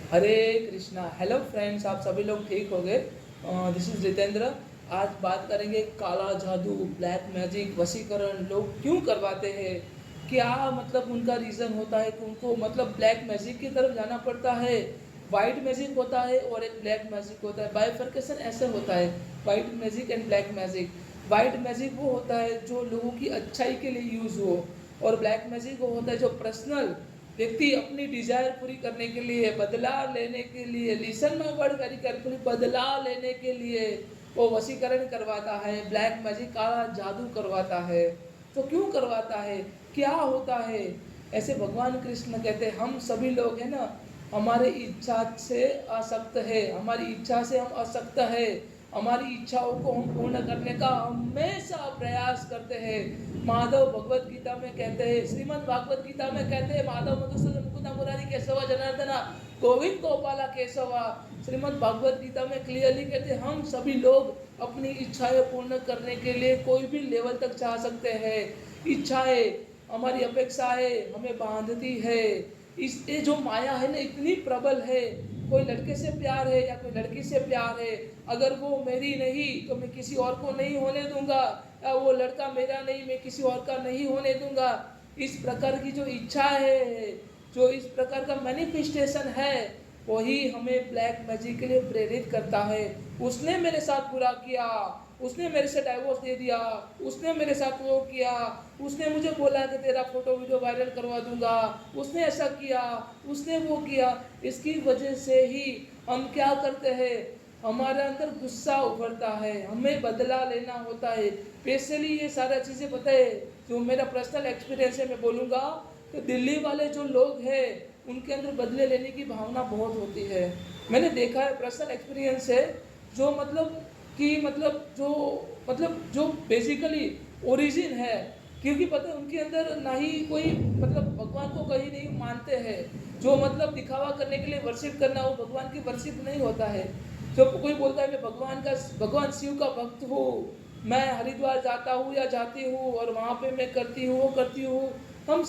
हरे Krishna. Hello friends, आप सभी लोग ठीक हो गए। This is Jitendra. आज बात करेंगे काला जादू, ब्लैक मैजिक, वशीकरण लोग क्यों करवाते हैं, क्या मतलब उनका रीज़न होता है कि उनको मतलब ब्लैक मैजिक की तरफ जाना पड़ता है। वाइट मैजिक होता है और एक ब्लैक मैजिक होता है। बाइफर्केशन ऐसे होता है, white magic and black magic. White magic वो होता है जो लोगों की अच्छाई के लिए यूज़ हो, और ब्लैक मैजिक वो होता है जो पर्सनल व्यक्ति अपनी डिजायर पूरी करने के लिए, बदला लेने के लिए, लिसन में वर्ड वेरी केयरफुली, बदला लेने के लिए वो वशीकरण करवाता है। ब्लैक मैजिक का जादू करवाता है। तो क्यों करवाता है, क्या होता है? ऐसे भगवान कृष्ण कहते हैं हम सभी लोग है ना, हमारे इच्छा से आसक्त है, हमारी इच्छा से हम आसक्त है, हमारी इच्छाओं को हम पूर्ण करने का हमेशा प्रयास करते हैं। माधव भगवत गीता में कहते हैं, श्रीमद् भागवत गीता में कहते हैं, माधव मधुसूदन मुकुंद मुरारी केशवा जनार्दना गोविंद गोपाला केशवा। श्रीमद् भागवत गीता में क्लियरली कहते हैं हम सभी लोग अपनी इच्छाएं पूर्ण करने के लिए कोई भी लेवल तक जा सकते हैं। इच्छाएं, हमारी अपेक्षाएं हमें बांधती है। इस ये जो माया है ना, इतनी प्रबल है। कोई लड़के से प्यार है या कोई लड़की से प्यार है, अगर वो मेरी नहीं तो मैं किसी और को नहीं होने दूंगा, या वो लड़का मेरा नहीं मैं किसी और का नहीं होने दूंगा। इस प्रकार की जो इच्छा है, जो इस प्रकार का मैनिफेस्टेशन है, वही हमें ब्लैक मैजिक के लिए प्रेरित करता है। उसने मेरे साथ बुरा किया, उसने मेरे से डाइवोर्स दे दिया, उसने मेरे साथ वो किया, उसने मुझे बोला कि तेरा फोटो वीडियो वायरल करवा दूंगा, उसने ऐसा किया, उसने वो किया। इसकी वजह से ही हम क्या करते हैं, हमारे अंदर गुस्सा उभरता है, हमें बदला लेना होता है। स्पेशली ये सारा चीज़ें पता है, जो मेरा पर्सनल एक्सपीरियंस है मैं बोलूँगा कि दिल्ली वाले जो लोग हैं उनके अंदर बदले लेने की भावना बहुत होती है। मैंने देखा है, पर्सनल एक्सपीरियंस है। जो मतलब कि जो बेसिकली ओरिजिन है, क्योंकि पता है उनके अंदर ना ही कोई मतलब भगवान को कहीं नहीं मानते हैं। जो मतलब दिखावा करने के लिए वर्शिप करना, वो भगवान की वर्शिप नहीं होता है। जब कोई बोलता है मैं भगवान शिव का भक्त हूँ, मैं हरिद्वार जाता हूँ या जाती हूँ और वहाँ पे मैं करती हूँ वो करती हूँ, हम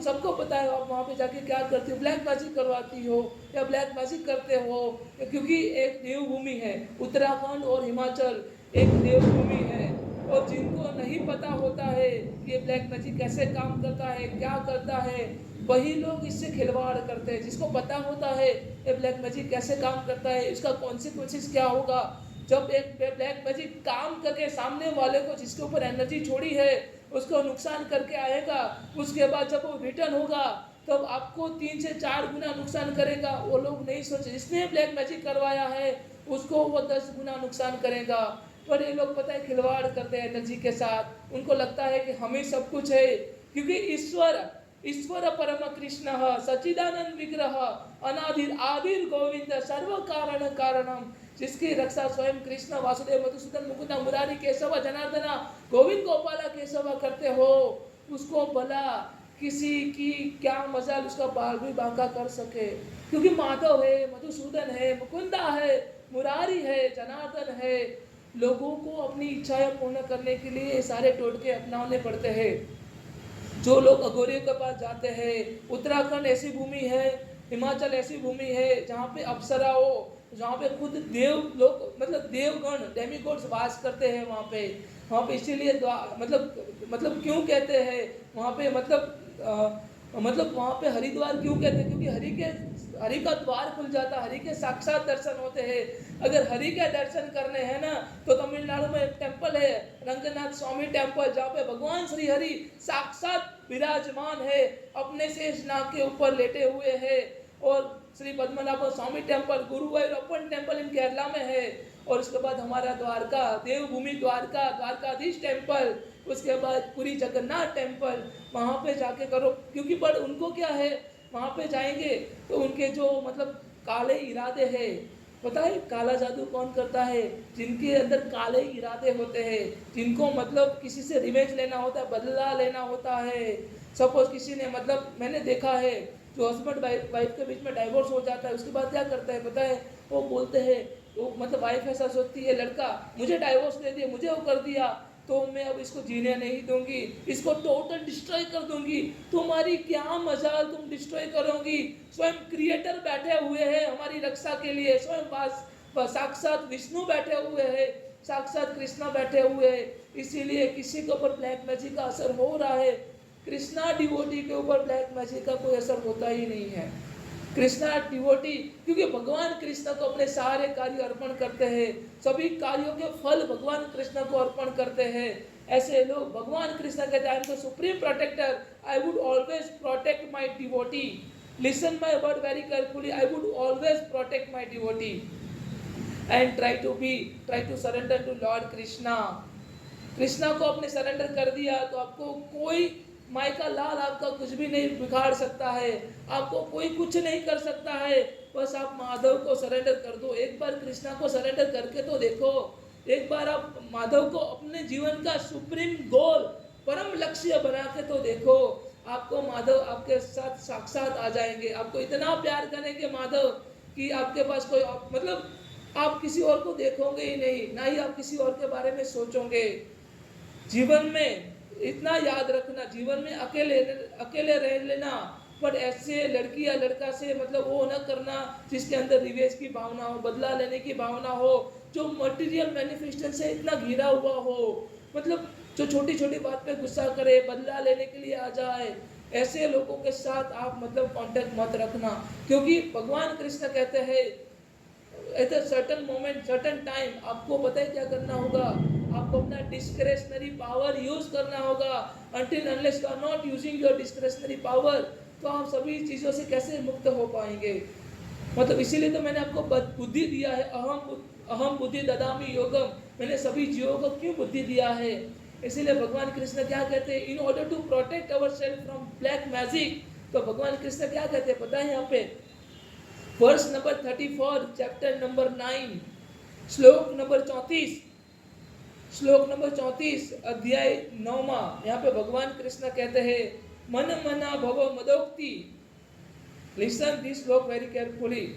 सबको पता है आप वहाँ पे जाके क्या करती हो, ब्लैक मैजिक करवाती हो या ब्लैक मैजिक करते हो। क्योंकि एक देवभूमि है, उत्तराखंड और हिमाचल एक देवभूमि है। और जिनको नहीं पता होता है कि ये ब्लैक मैजिक कैसे काम करता है, क्या करता है, वही लोग इससे खिलवाड़ करते हैं। जिसको पता होता है ये ब्लैक मैजिक कैसे काम करता है, इसका कॉन्सिक्वेंसेस क्या होगा, जब एक ब्लैक मैजिक काम करके सामने वाले को जिसके ऊपर एनर्जी छोड़ी है उसको नुकसान करके आएगा, उसके बाद जब वो रिटर्न होगा तब आपको 3 से 4 गुना नुकसान करेगा। वो लोग नहीं सोचे, जिसने ब्लैक मैजिक करवाया है उसको वो 10 गुना नुकसान करेगा। पर ये लोग पता है खिलवाड़ करते हैं एनर्जी के साथ। उनको लगता है कि हमें सब कुछ है, क्योंकि ईश्वर ईश्वर परम कृष्ण सच्चिदानंद विग्रह अनादिर आदिर गोविंद सर्व कारण कारणम, जिसकी रक्षा स्वयं कृष्ण वासुदेव मधुसूदन मुकुंद मुरारी केशव जनार्दना गोविंद गोपाला केशव करते हो, उसको भला किसी की क्या मजाल उसका बाल भी बांका कर सके। क्योंकि माधव है, मधुसूदन है, मुकुंदा है, मुरारी है, जनार्दन है। लोगों को अपनी इच्छाएं पूर्ण करने के लिए सारे टोटके अपनाने पड़ते हैं। जो लोग अघोरियों के पास जाते हैं, उत्तराखंड ऐसी भूमि है, हिमाचल ऐसी भूमि है जहाँ पे अप्सराओं, जहाँ पे खुद देव लोग मतलब देवगण डेमिगॉड्स वास करते हैं वहाँ पे इसीलिए मतलब क्यों कहते हैं वहाँ पे मतलब वहाँ पे हरिद्वार क्यों कहते हैं, क्योंकि हरि का द्वार खुल जाता है, हरि के साक्षात दर्शन होते हैं। अगर हरि के दर्शन करने हैं ना तो तमिलनाडु में एक टेम्पल है, रंगनाथ स्वामी टेम्पल, जहाँ पे भगवान श्री हरि साक्षात विराजमान है, अपने शेष नाग के ऊपर लेटे हुए हैं। और Shri Padmanabha Swamy temple Guruvayurappan temple in Kerala में है। और उसके बाद हमारा द्वारका देवभूमि, द्वारकाधीश टेम्पल, उसके बाद पूरी जगन्नाथ टेम्पल, वहाँ पे जाके करो। क्योंकि बट उनको क्या है, वहाँ पे जाएंगे तो उनके जो मतलब काले इरादे हैं, पता है काला जादू कौन करता है, जिनके अंदर काले इरादे होते हैं, जिनको मतलब किसी से रिवेंज लेना होता है, बदला लेना होता है। सपोज किसी ने मतलब मैंने देखा है, जो हस्बैंड वाइफ के बीच में डाइवोर्स हो जाता है उसके बाद क्या करता है पता है, वो बोलते हैं, वो मतलब वाइफ ऐसा सोचती है लड़का मुझे डाइवोर्स दे दिया, मुझे वो कर दिया, तो मैं अब इसको जीने नहीं दूंगी, इसको टोटल डिस्ट्रॉय कर दूंगी। तुम्हारी क्या मजाल, तुम डिस्ट्रॉय करोगी? स्वयं क्रिएटर बैठे हुए हैं हमारी रक्षा के लिए, स्वयं साक्षात विष्णु बैठे हुए हैं, साक्षात कृष्णा बैठे हुए हैं। इसीलिए किसी के ऊपर ब्लैक मैजिक का असर हो रहा है, कृष्णा डिवोटी के ऊपर ब्लैक मैजिक का कोई असर होता ही नहीं है। कृष्णा डिवोटी, क्योंकि भगवान कृष्ण को अपने सारे कार्य अर्पण करते हैं, सभी कार्यों के फल भगवान कृष्ण को अर्पण करते हैं। ऐसे लोग भगवान कृष्ण कहते हैं, I am the supreme protector, I would always protect my devotee. Listen my word very carefully, I would always protect my devotee and try to surrender to lord Krishna. Krishna को आपने सरेंडर कर दिया तो आपको कोई माई का लाल आपका कुछ भी नहीं बिगाड़ सकता है, आपको कोई कुछ नहीं कर सकता है। बस आप माधव को सरेंडर कर दो, एक बार कृष्णा को सरेंडर करके तो देखो, एक बार आप माधव को अपने जीवन का सुप्रीम गोल, परम लक्ष्य बना के तो देखो, आपको माधव आपके साथ साक्षात आ जाएंगे, आपको इतना प्यार करेंगे माधव कि आपके पास कोई मतलब आप किसी और को देखोगे ही नहीं, ना ही आप किसी और के बारे में सोचोगे। जीवन में इतना याद रखना, जीवन में अकेले रह लेना, पर ऐसे लड़की या लड़का से मतलब वो न करना जिसके अंदर रिवेज की भावना हो, बदला लेने की भावना हो, जो मटेरियल मैनिफेस्टेशन से इतना घिरा हुआ हो, मतलब जो छोटी छोटी बात पे गुस्सा करे, बदला लेने के लिए आ जाए, ऐसे लोगों के साथ आप मतलब कांटेक्ट मत रखना। क्योंकि भगवान कृष्ण कहते हैं at a certain moment, certain time, आपको पता है क्या करना होगा, आपको अपना डिस्क्रेशनरी पावर यूज करना होगा। Until unless you are not using your discretionary power, तो आप सभी चीज़ों से कैसे मुक्त हो पाएंगे? मतलब इसीलिए तो मैंने आपको बुद्धि दिया है, अहम बुद्धि ददामि योगम, मैंने सभी जीवों को क्यों बुद्धि दिया है? इसीलिए भगवान कृष्ण क्या कहते हैं, in order to protect our self from black magic, तो भगवान कृष्ण क्या कहते हैं पता है? यहाँ पे वर्स नंबर 34 चैप्टर नंबर 9 श्लोक नंबर 34 अध्याय 9, यहाँ पे भगवान कृष्ण कहते हैं, मन मना भव मदोक्ति। लिसन दिस श्लोक वेरी केयरफुली।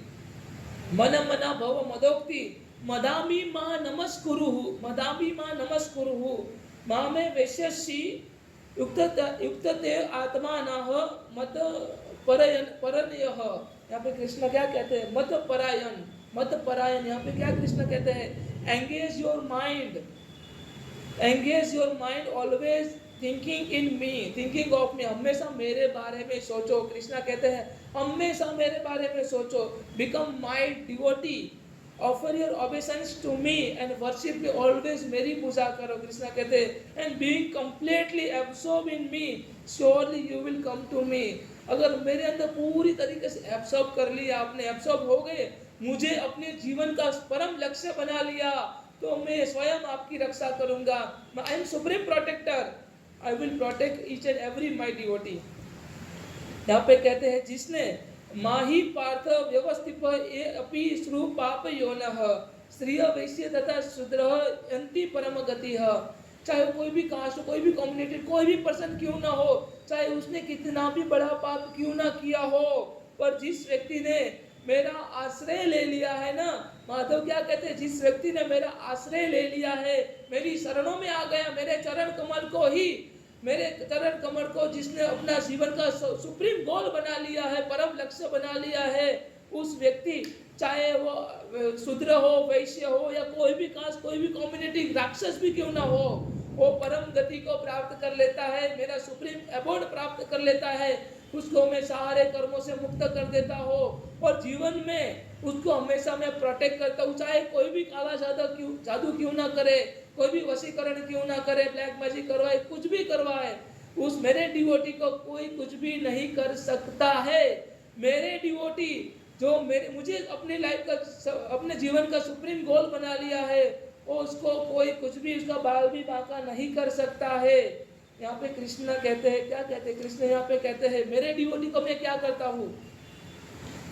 मन मना भव मदोक्ति मदामी मां नमस्कुरुहु मां में वैश्यसी युक्तते आत्मानः मत परयः। यहाँ पे कृष्ण क्या कहते हैं? मत परायण। यहाँ पे क्या कृष्ण कहते हैं? Engage your mind always thinking of me, हमेशा मेरे बारे में सोचो। कृष्णा कहते हैं हमेशा मेरे बारे में सोचो। Become my devotee, offer your obeisance to me and worship me always, मेरी पूजा करो। कृष्णा कहते हैं and being completely absorb in me surely you will come to me. अगर मेरे अंदर पूरी तरीके से एब्सॉर्ब कर लिया आपने, एब्सॉर्ब हो गए, मुझे अपने जीवन का परम लक्ष्य बना लिया, तो मैं स्वयं आपकी रक्षा करूंगा। I am supreme protector, I will protect each and every my devotee. यहाँ पे कहते हैं जिसने माही पार्थ व्यवस्थित अपि श्रु पाप योनः स्त्रिय वैश्य तथा शूद्र यन्ति परम गति। चाहे कोई भी कास्ट, कोई भी कम्युनिटी, कोई भी पर्सन क्यों ना हो, चाहे उसने कितना भी बड़ा पाप क्यों ना किया हो, पर जिस व्यक्ति ने मेरा आश्रय ले लिया है ना, माधव क्या कहते हैं, जिस व्यक्ति ने मेरा आश्रय ले लिया है, मेरी शरणों में आ गया, मेरे चरण कमल को जिसने अपना जीवन का सुप्रीम गोल बना लिया है, परम लक्ष्य बना लिया है, उस व्यक्ति चाहे वो शूद्र हो, वैश्य हो, या कोई भी कास्ट, कोई भी कम्युनिटी, राक्षस भी क्यों ना हो, वो परम गति को प्राप्त कर लेता है, मेरा सुप्रीम अबोर्ड प्राप्त कर लेता है, उसको मैं सारे कर्मों से मुक्त कर देता हो, और जीवन में उसको हमेशा मैं प्रोटेक्ट करता हूँ। चाहे कोई भी काला जादू क्यों ना करे, कोई भी वशीकरण क्यों ना करे, ब्लैक मैजिक करवाए, कुछ भी करवाए, उस मेरे डिवोटी को कोई कुछ भी नहीं कर सकता है। मेरे डिवोटी जो मुझे अपनी लाइफ का, अपने जीवन का सुप्रीम गोल बना लिया है, वो उसको कोई कुछ भी, उसका बाल भी बांका नहीं कर सकता है। यहाँ पे कृष्ण कहते हैं, क्या कहते हैं कृष्ण यहाँ पे कहते हैं, मेरे डिवोटी को मैं क्या करता हूँ।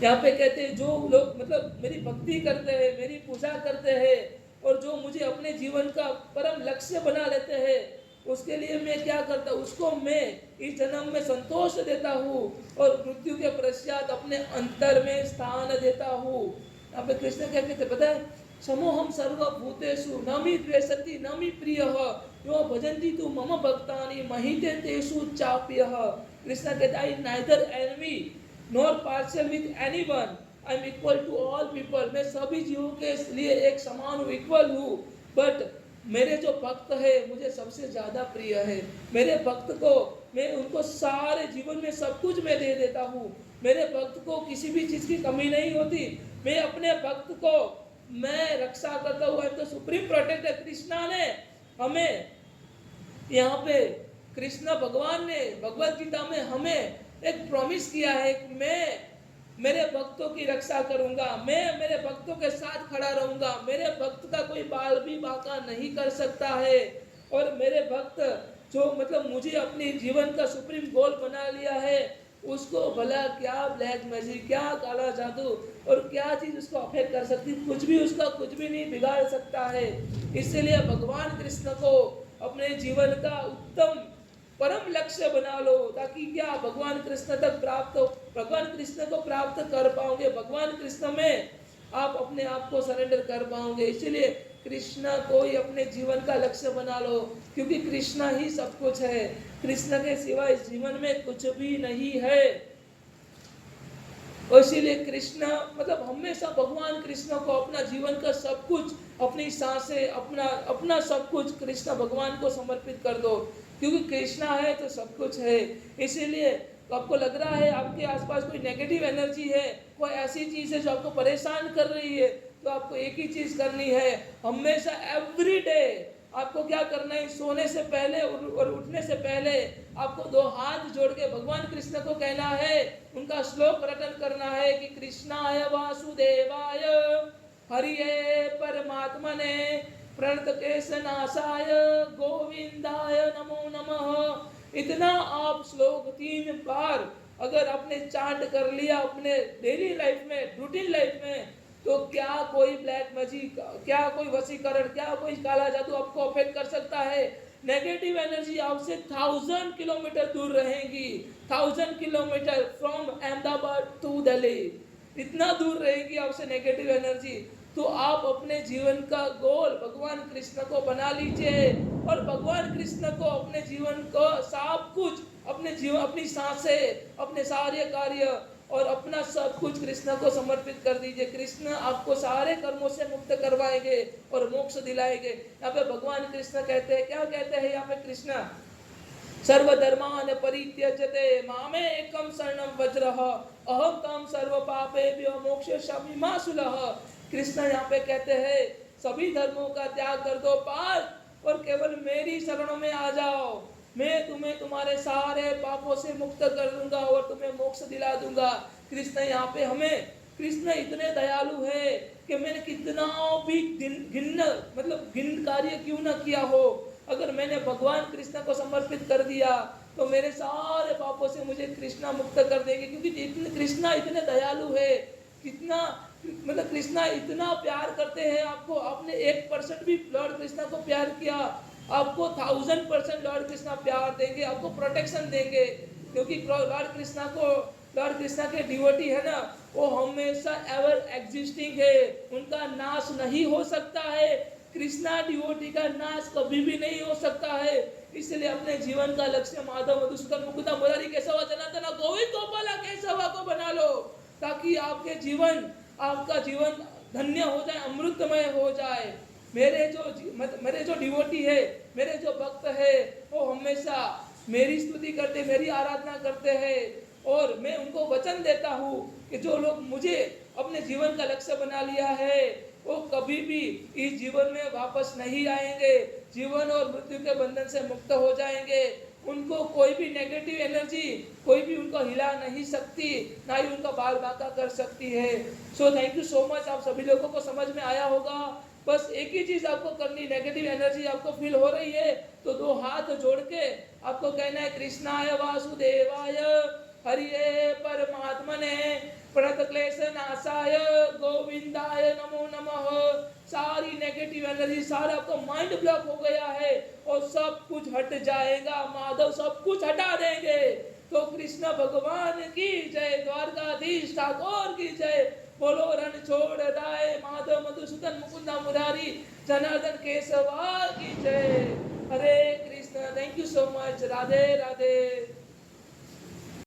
यहाँ पे कहते हैं जो लोग मतलब मेरी भक्ति करते हैं, मेरी पूजा करते हैं, और जो मुझे अपने जीवन का परम लक्ष्य बना लेते हैं, उसके लिए मैं क्या करता हूँ, उसको मैं इस जन्म में संतोष देता हूँ, और मृत्यु के पश्चात अपने अंतर में स्थान देता हूँ। यहाँ पे कृष्ण क्या कहते पता है, समोहम सर्वभूतेषु न मे द्वेषति न मे प्रियः यो भजन्ति तु मम भक्तानि महिते तेषु चाप्यः। कृष्ण कहता है neither enemy nor partial with anyone, I am equal to all people. मैं सभी जीवों के लिए एक समान हूँ, इक्वल हूँ। बट मेरे जो भक्त है मुझे सबसे ज़्यादा प्रिय है। मेरे भक्त को मैं उनको सारे जीवन में सब कुछ मैं दे देता हूँ। मेरे भक्त को किसी भी चीज़ की कमी नहीं होती। मैं अपने भक्त को मैं रक्षा करता हूँ। तो सुप्रीम प्रोटेक्टर कृष्णा ने हमें यहाँ पे, कृष्ण भगवान ने भगवत गीता में हमें एक प्रॉमिस किया है कि मैं मेरे भक्तों की रक्षा करूंगा, मैं मेरे भक्तों के साथ खड़ा रहूंगा, मेरे भक्त का कोई बाल भी बांका नहीं कर सकता है। और मेरे भक्त जो मतलब मुझे अपनी जीवन का सुप्रीम गोल बना लिया है, उसको भला क्या ब्लैक मैजिक, क्या काला जादू और क्या चीज उसको अफेक्ट कर सकती, कुछ भी उसका कुछ भी नहीं बिगाड़ सकता है। इसलिए भगवान कृष्ण को अपने जीवन का उत्तम परम लक्ष्य बना लो, ताकि क्या भगवान कृष्ण तक प्राप्त हो, भगवान कृष्ण को प्राप्त कर पाओगे। भगवान कृष्ण में आप अपने आप को सरेंडर कर पाओगे। इसलिए कृष्ण को ही अपने जीवन का लक्ष्य बना लो, क्योंकि कृष्ण ही सब कुछ है। कृष्ण के सिवा इस जीवन में कुछ भी नहीं है। और इसीलिए कृष्ण मतलब हमेशा भगवान कृष्ण को अपना जीवन का सब कुछ, अपनी सांसें, अपना सब कुछ कृष्ण भगवान को समर्पित कर दो, क्योंकि कृष्णा है तो सब कुछ है। इसीलिए तो आपको लग रहा है आपके आसपास कोई नेगेटिव एनर्जी है, कोई ऐसी चीज़ है जो आपको परेशान कर रही है, तो आपको एक ही चीज़ करनी है, हमेशा एवरी डे आपको क्या करना है, सोने से पहले और उठने से पहले आपको दो हाथ जोड़ के भगवान कृष्ण को कहना है, उनका श्लोक रटन करना है कि कृष्णाय वासुदेवाय हरिये परमात्मने प्रणतकेशनाशाय गोविंदाय नमो नमः। इतना आप श्लोक 3 बार अगर आपने चांट कर लिया अपने डेली लाइफ में, रूटीन लाइफ में, तो क्या कोई ब्लैक मैजिक, क्या कोई वशीकरण, क्या कोई काला जादू आपको अफेक्ट कर सकता है। नेगेटिव एनर्जी आपसे 1000 किलोमीटर दूर रहेगी, 1000 kilometre from Ahmedabad to Delhi, इतना दूर रहेगी आपसे नेगेटिव एनर्जी। तो आप अपने जीवन का गोल भगवान कृष्ण को बना लीजिए, और भगवान कृष्ण को अपने जीवन को सब कुछ, अपने जीवन, अपनी सांसें, अपने सारे कार्य और अपना सब कुछ कृष्ण को समर्पित कर दीजिए। कृष्ण आपको सारे कर्मों से मुक्त करवाएंगे और मोक्ष दिलाएंगे। यहाँ पे भगवान कृष्ण कहते हैं, क्या कहते हैं यहाँ पे कृष्ण, सर्वधर्मान परित्यजते मामे एकम शरणम वज्रः अहम तम सर्व पापेभ्यो मोक्षयिष्यामि मा शुलः। कृष्ण यहाँ पे कहते हैं सभी धर्मों का त्याग कर दो पाप और केवल मेरी शरणों में आ जाओ, मैं तुम्हें तुम्हारे सारे पापों से मुक्त कर दूंगा और तुम्हें मोक्ष दिला दूंगा। कृष्ण यहाँ पे हमें, कृष्ण इतने दयालु है कि मैंने कितना भी घिन कार्य क्यों न किया हो, अगर मैंने भगवान कृष्ण को समर्पित कर दिया तो मेरे सारे पापों से मुझे कृष्णा मुक्त कर देंगे, क्योंकि कृष्णा इतने दयालु है, कितना मतलब कृष्णा इतना प्यार करते हैं आपको। आपने 1% भी लॉर्ड कृष्णा को प्यार किया, आपको 1000% लॉर्ड कृष्णा प्यार देंगे, आपको प्रोटेक्शन देंगे, क्योंकि लॉर्ड कृष्णा के डिवोटी है ना, वो हमेशा एवर एग्जिस्टिंग है, उनका नाश नहीं हो सकता है। कृष्णा डिवोटी का नाश कभी भी नहीं हो सकता है। इसलिए अपने जीवन का लक्ष्य माधव मधुसूदन मुकुंद मुरारी केशव जनार्दन गोविंद गोपाल केशव को बना लो, ताकि आपका जीवन धन्य हो जाए, अमृतमय हो जाए। मेरे जो डिवोटी है, मेरे जो भक्त है, वो हमेशा मेरी स्तुति करते, मेरी आराधना करते हैं, और मैं उनको वचन देता हूँ कि जो लोग मुझे अपने जीवन का लक्ष्य बना लिया है, वो कभी भी इस जीवन में वापस नहीं आएंगे, जीवन और मृत्यु के बंधन से मुक्त हो जाएंगे। उनको कोई भी नेगेटिव एनर्जी, कोई भी उनको हिला नहीं सकती, ना ही उनका बाल बांका कर सकती है। So thank you so much. आप सभी लोगों को समझ में आया होगा। बस एक ही चीज आपको करनी, नेगेटिव एनर्जी आपको फील हो रही है तो दो हाथ जोड़ के आपको कहना है कृष्णाय वासुदेवाय हरिये परमात्मने प्रणतक्लेशनाशाय गोविंदाय नमो नमः। सारी नेगेटिव एनर्जी, सारा आपका माइंड ब्लॉक हो गया है और सब कुछ हट जाएगा, माधव सब कुछ हटा देंगे। तो कृष्ण भगवान की जय, द्वारकाधीश ठाकुर की जय, बोलो रणछोड़ राय माधव मधुसूदन मुकुंदा मुरारी जनार्दन केशवा की जय। Hare Krishna. Thank you so much. Radhe Radhe.